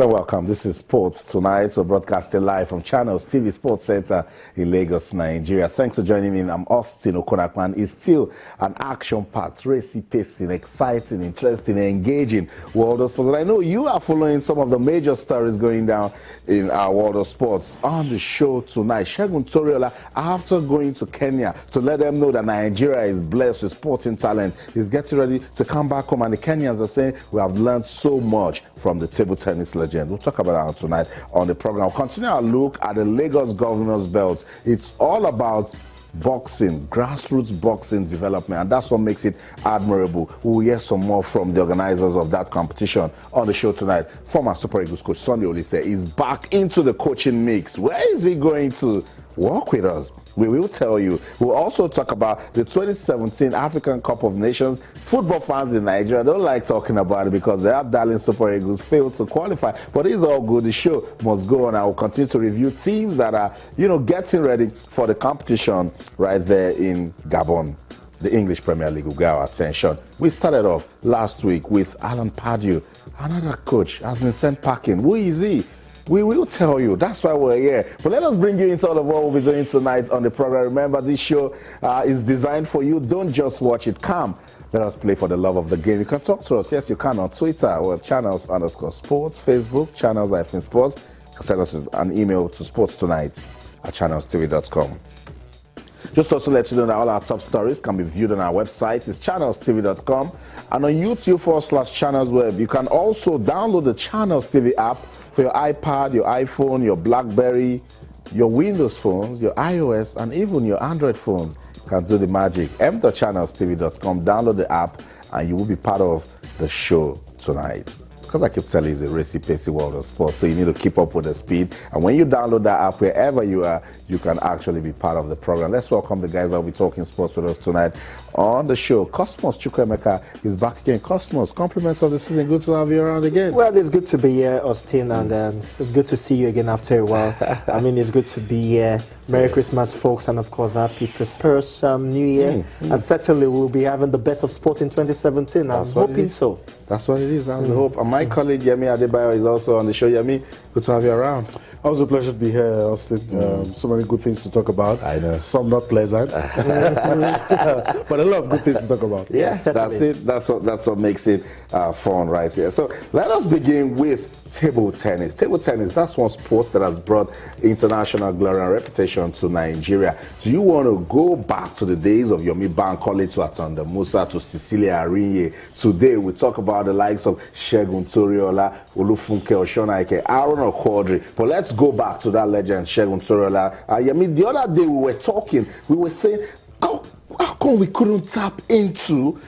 Hello, welcome. This is Sports Tonight. We're broadcasting live from Channels TV Sports Center in Lagos, Nigeria. Thanks for joining in. I'm Austin Okonakwan. It's still an action-packed, racy-pacing, exciting, interesting, engaging world of sports. And I know you are following some of the major stories going down in our world of sports. On the show tonight, Segun Toriola, after going to Kenya to let them know that Nigeria is blessed with sporting talent, is getting ready to come back home. And the Kenyans are saying, we have learned so much from the table tennis legend. We'll talk about that tonight on the program. We'll continue our look at the Lagos Governor's Belt. It's all about boxing, grassroots boxing development, and that's what makes it admirable. We'll hear some more from the organizers of that competition on the show tonight. Former Super Eagles coach Sunday Olise is back into the coaching mix. Where is he going to work with us? We will tell you. We'll also talk about the 2017 African Cup of Nations. Football fans in Nigeria don't like talking about it because their darling Super Eagles failed to qualify. But it's all good. The show must go on. I will continue to review teams that are, getting ready for the competition right there in Gabon. The English Premier League will get our attention. We started off last week with Alan Pardew. Another coach has been sent packing. Who is he? We will tell you. That's why we're here. But let us bring you into all of what we'll be doing tonight on the program. Remember, this show is designed for you. Don't just watch it. Come. Let us play for the love of the game. You can talk to us. Yes, you can on Twitter or channels_sports, Facebook, channels-sports. Send us an email to sportstonight@channelstv.com. Just also let you know that all our top stories can be viewed on our website. It's channelstv.com. And on YouTube/channelsweb. You can also download the Channels TV app for your iPad, your iPhone, your BlackBerry, your Windows phones, your iOS, and even your Android phone. You can do the magic. m.channelstv.com. Download the app, and you will be part of the show tonight. Because I keep telling you, it's a racy-pacey world of sports, so you need to keep up with the speed. And when you download that app, wherever you are, you can actually be part of the program. Let's welcome the guys that will be talking sports with us tonight on the show. Cosmos Chukwuemeka is back again. Cosmos, compliments of the season. Good to have you around again. Well, it's good to be here, Austin, and it's good to see you again after a while. I mean, it's good to be here. Merry Christmas, folks, and of course, happy prosperous New Year. And certainly, we'll be having the best of sport in 2017. I'm hoping so. That's what it is. That's the hope. And my colleague Yemi Adebayo is also on the show. Yemi, good to have you around. Always a pleasure to be here, Austin. So many good things to talk about. I know. Some not pleasant, but a lot of good things to talk about. Yeah, that's it. That's what makes it fun right here. So let us begin with table tennis. Table tennis, that's one sport that has brought international glory and reputation to Nigeria. Do you want to go back to the days of Yomi Bankole, to Atanda Musa, to Cecilia Arinye? Today we talk about the likes of Segun Toriola, Olufunke Oshonaike, Aaron Okwodri. But let's go back to that legend, Segun Toriola. Yemi, the other day we were saying, how come we couldn't tap into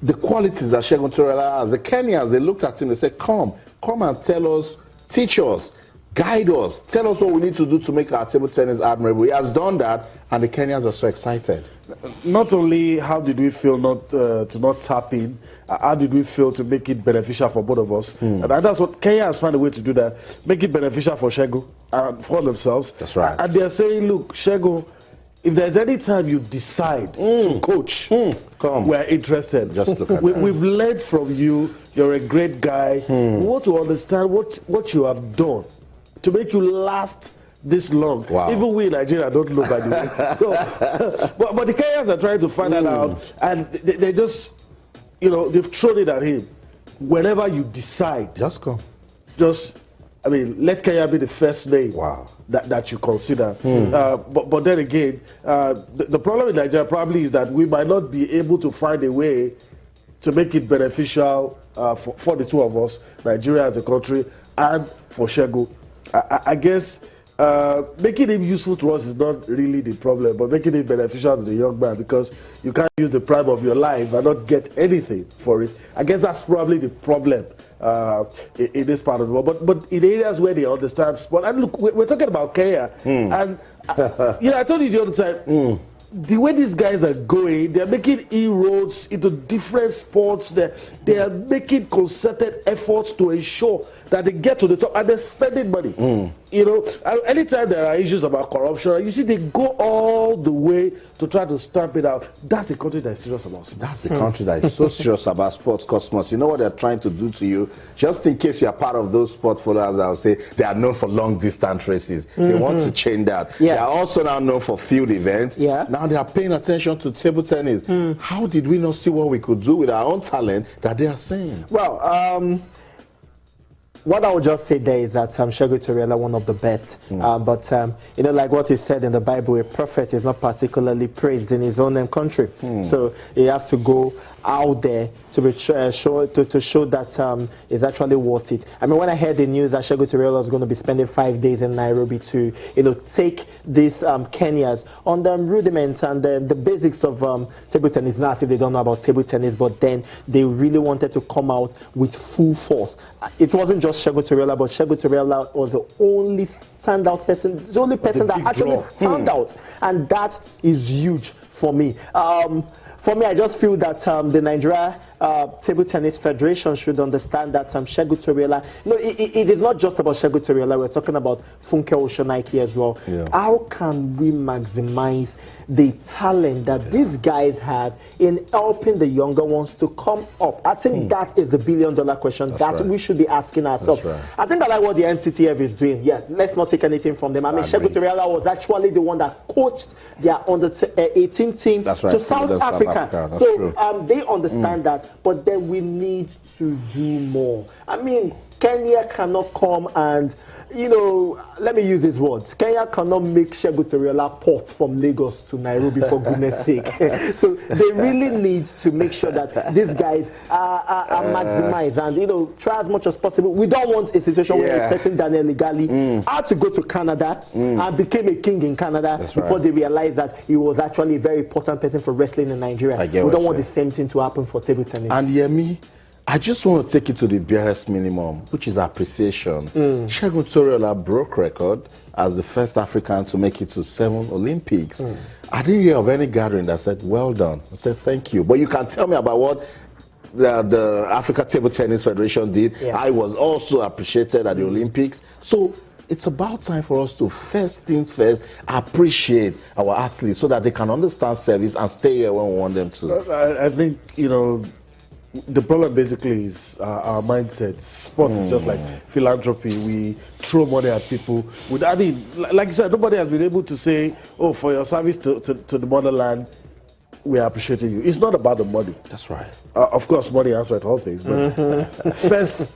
the qualities that Segun Toriola has? The Kenyans, they looked at him and said, come and tell us, teach us, guide us, tell us what we need to do to make our table tennis admirable. He has done that, and the Kenyans are so excited. Not only how did we feel to not tap in, how did we feel to make it beneficial for both of us? And that's what Kenya has found a way to do, that make it beneficial for Segun and for themselves. That's right. And they're saying, look, Segun, if there's any time you decide to coach, come. We're interested. Just look at that. We've learned from you. You're a great guy. We want to understand what you have done to make you last this long. Wow. Even we in Nigeria don't know, by the way. So, but the Kenyans are trying to find that out, and they just, they've thrown it at him. Whenever you decide, Just come. Let Kenya be the first name. Wow. That you consider. But then again, the problem in Nigeria probably is that we might not be able to find a way to make it beneficial for the two of us, Nigeria as a country, and for Segun. I guess making him useful to us is not really the problem, but making it beneficial to the young man, because you can't use the prime of your life and not get anything for it. I guess that's probably the problem in this part of the world, but in areas where they understand sport. And look, we're talking about Kenya, and I told you the other time, the way these guys are going, they're making inroads into different sports. They are making concerted efforts to ensure that they get to the top and they're spending money. You know, anytime there are issues about corruption, you see they go all the way to try to stamp it out. That's a country that is serious about sports. That's the country that is so serious about sports, Cosmos. You know what they're trying to do to you? Just in case you are part of those sport followers, I would say they are known for long distance races. They want to change that. They are also now known for field events. Now they are paying attention to table tennis. How did we not see what we could do with our own talent that they are saying? Well, what I would just say there is that Segun Toriola, one of the best. But, you know, like what is said in the Bible, a prophet is not particularly praised in his own country. So you have to go out there to be to show that it's actually worth it. I mean, when I heard the news that Segun Toriola was going to be spending 5 days in Nairobi to, you know, take these Kenyans on the rudiments and the basics of table tennis, not as if they don't know about table tennis, but then they really wanted to come out with full force. It wasn't just Segun Toriola, but Segun Toriola was the only standout person, the only person that actually stand out, and that is huge for me. For me, I just feel that the Nigeria Table Tennis Federation should understand that Segun Toriola, no, it is not just about Segun Toriola, we're talking about Funke Oshonaike as well. How can we maximize the talent that these guys have in helping the younger ones to come up? I think that is the billion-dollar question we should be asking ourselves. I think I like what the NTTF is doing. Yeah, let's not take anything from them. I mean, Segun Toriola was actually the one that coached their under-18 team to South Africa. So they understand that, but then we need to do more. I mean, Kenya cannot come and, you know, let me use his words. Kenya cannot make Segun Toriola port from Lagos to Nairobi, for goodness sake. So they really need to make sure that these guys are maximized and, you know, try as much as possible. We don't want a situation where a certain Daniel Igali had to go to Canada and became a king in Canada before they realized that he was actually a very important person for wrestling in Nigeria. We don't want the same thing to happen for table tennis. And Yemi, I just want to take it to the barest minimum, which is appreciation. Segun Toriola broke record as the first African to make it to 7 Olympics. I didn't hear of any gathering that said, well done. I said, thank you. But you can tell me about what the Africa Table Tennis Federation did. I was also appreciated at the Olympics. So it's about time for us to, first things first, appreciate our athletes so that they can understand service and stay here when we want them to. I think, you know, the problem basically is our mindset. Sports is just like philanthropy. We throw money at people. I mean, like you said, nobody has been able to say, oh, for your service to the motherland, we are appreciating you. It's not about the money. That's right. Of course, money answers all things. But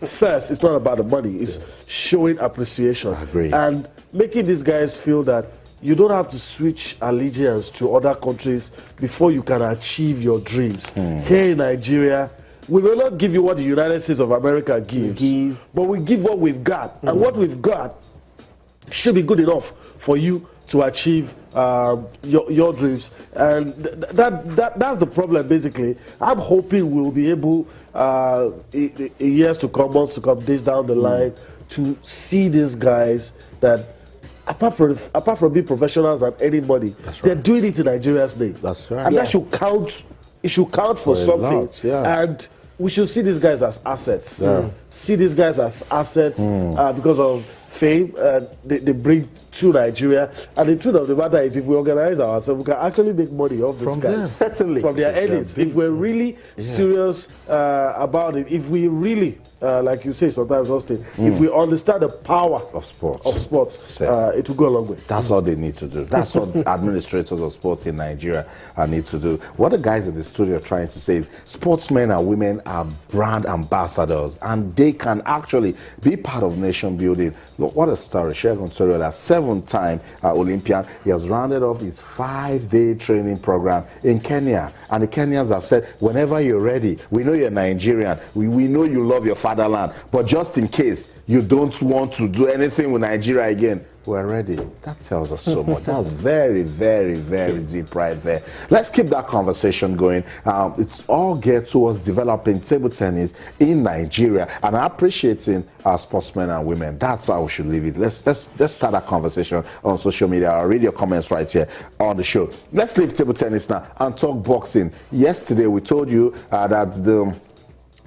first, it's not about the money. It's showing appreciation. I agree. And making these guys feel that you don't have to switch allegiance to other countries before you can achieve your dreams. Here in Nigeria, we will not give you what the United States of America gives, but we give what we've got. And what we've got should be good enough for you to achieve your dreams. And that's the problem, basically. I'm hoping we'll be able, in years to come, months to come, days down the line, to see these guys that, apart from being professionals and anybody, they're doing it in Nigeria's name. That's right. And that should count. It should count for something. And we should see these guys as assets. See these guys as assets because of fame they bring to Nigeria. And the truth of the matter is, if we organize ourselves, we can actually make money off these guys. Certainly. From their earnings. If we're really serious about it, if we really, like you say sometimes, Austin, if we understand the power of sports, it will go a long way. That's all they need to do. That's what administrators of sports in Nigeria need to do. What the guys in the studio are trying to say is sportsmen and women are brand ambassadors, and they can actually be part of nation building. Look, what a story. Segun Toriola, 7-time Olympian. He has rounded off his 5-day training program in Kenya. And the Kenyans have said, whenever you're ready, we know you're Nigerian, we know you love your fatherland, but just in case you don't want to do anything with Nigeria again, we're ready. That tells us so much. That's very, very, very deep right there. Let's keep that conversation going. It's all geared towards developing table tennis in Nigeria and appreciating our sportsmen and women. That's how we should leave it. Let's start that conversation on social media. I'll read your comments right here on the show. Let's leave table tennis now and talk boxing. Yesterday we told you that the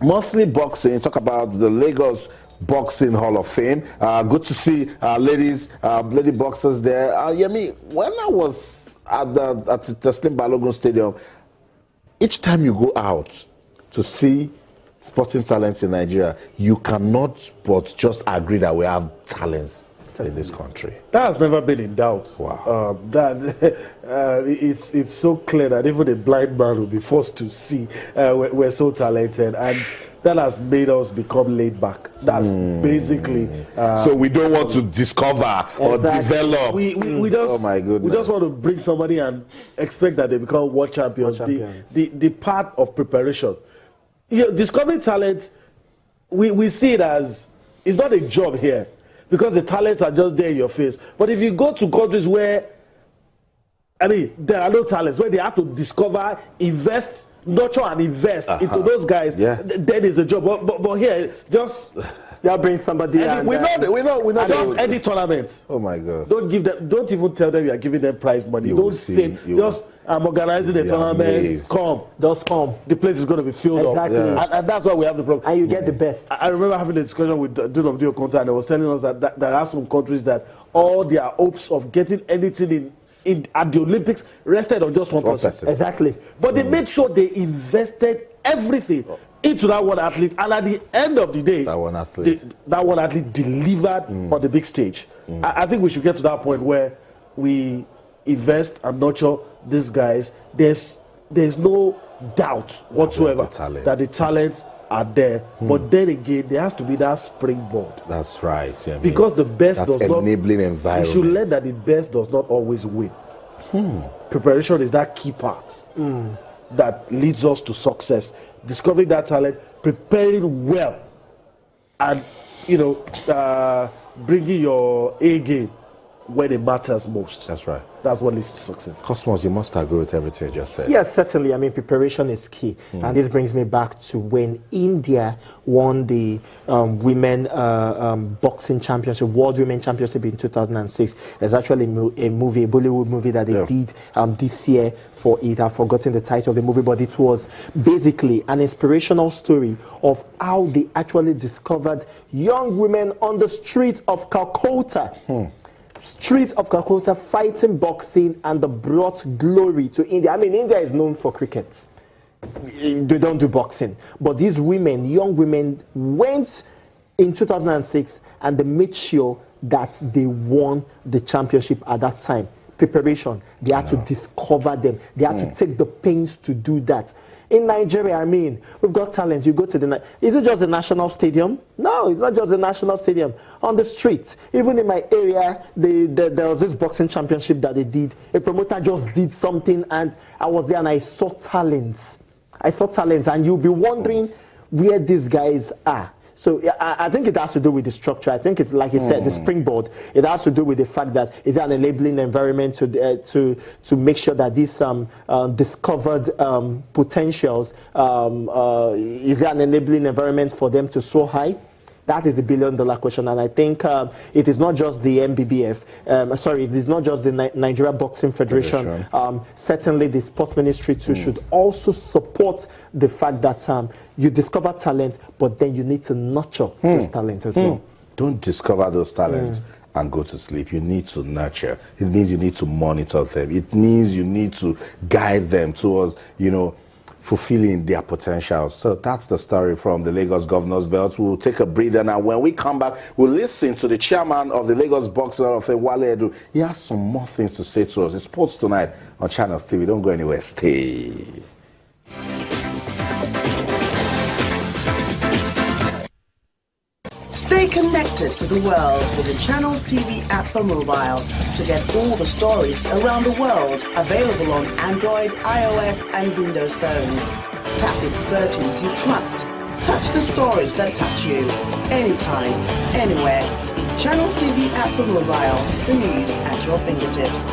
monthly boxing, talk about the Lagos Boxing Hall of Fame. Good to see lady boxers there. Yemi, when I was at the Teslim Balogun Stadium, each time you go out to see sporting talents in Nigeria, you cannot but just agree that we have talents in this country. That has never been in doubt. Wow. It's so clear that even a blind man will be forced to see we're so talented, and that has made us become laid back. That's basically. So we don't want to discover or develop. We just, oh my goodness. We just want to bring somebody and expect that they become world champions. The part of preparation. Discovering talent, we see it as, it's not a job here, because the talents are just there in your face. But if you go to countries where, there are no talents, where they have to discover, invest, nurture and invest into those guys, then it's a job. But here, just they'll bring somebody. We know. Just any tournament. Oh my God! Don't even tell them you are giving them prize money. Don't say just I'm organizing the tournament. Amazed. Just come. The place is going to be filled up. And that's why we have the problem. And you get the best. I remember having a discussion with Dunamdio Conta, and they was telling us that there are some countries that all their hopes of getting anything at the Olympics rested on just one person. Exactly. But they made sure they invested everything into that one athlete, and at the end of the day, that one athlete delivered on the big stage. I think we should get to that point where we invest and nurture these guys. There's no doubt whatsoever that the talents are there, but then again, there has to be that springboard. That's right. Yeah, because the best does not. Enabling environment. We should learn that the best does not always win. Preparation is that key part that leads us to success. Discovering that talent, preparing well, and bringing your A game when it matters most. That's right. That's what leads to success. Cosmos, you must agree with everything you just said. Yes, certainly. Preparation is key. And this brings me back to when India won the women boxing championship, World Women Championship in 2006. There's actually a movie, a Bollywood movie that they did this year for it. I've forgotten the title of the movie, but it was basically an inspirational story of how they actually discovered young women on the streets of Calcutta. Fighting boxing, and brought glory to India. India is known for cricket. They don't do boxing. But these women, young women, went in 2006 and they made sure that they won the championship at that time. Preparation. They had to discover them. They had to take the pains to do that. In Nigeria, we've got talent. You go to is it just the national stadium? No, it's not just the national stadium. On the streets, even in my area, there was this boxing championship that they did. A promoter just did something, and I was there and I saw talents. And you'll be wondering where these guys are. So I think it has to do with the structure. I think it's like you said, the springboard. It has to do with the fact that is there an enabling environment to make sure that these discovered potentials, is there an enabling environment for them to soar high? That is the billion-dollar question, and I think it is not just the MBBF. It is not just the Nigeria Boxing Federation. Certainly, the Sports Ministry too should also support the fact that you discover talent, but then you need to nurture those talents as well. Don't discover those talents and go to sleep. You need to nurture. It means you need to monitor them. It means you need to guide them towards, fulfilling their potential. So that's the story from the Lagos Governor's Belt. We'll take a breather now. When we come back, we'll listen to the chairman of the Lagos Boxing Hall of Fame, Wale Edu. He has some more things to say to us. It's Sports Tonight on Channels TV. Don't go anywhere. Stay. Stay connected to the world with the Channels TV app for mobile to get all the stories around the world, available on Android, iOS and Windows phones. Tap the expertise you trust. Touch the stories that touch you. Anytime, anywhere. Channels TV app for mobile. The news at your fingertips.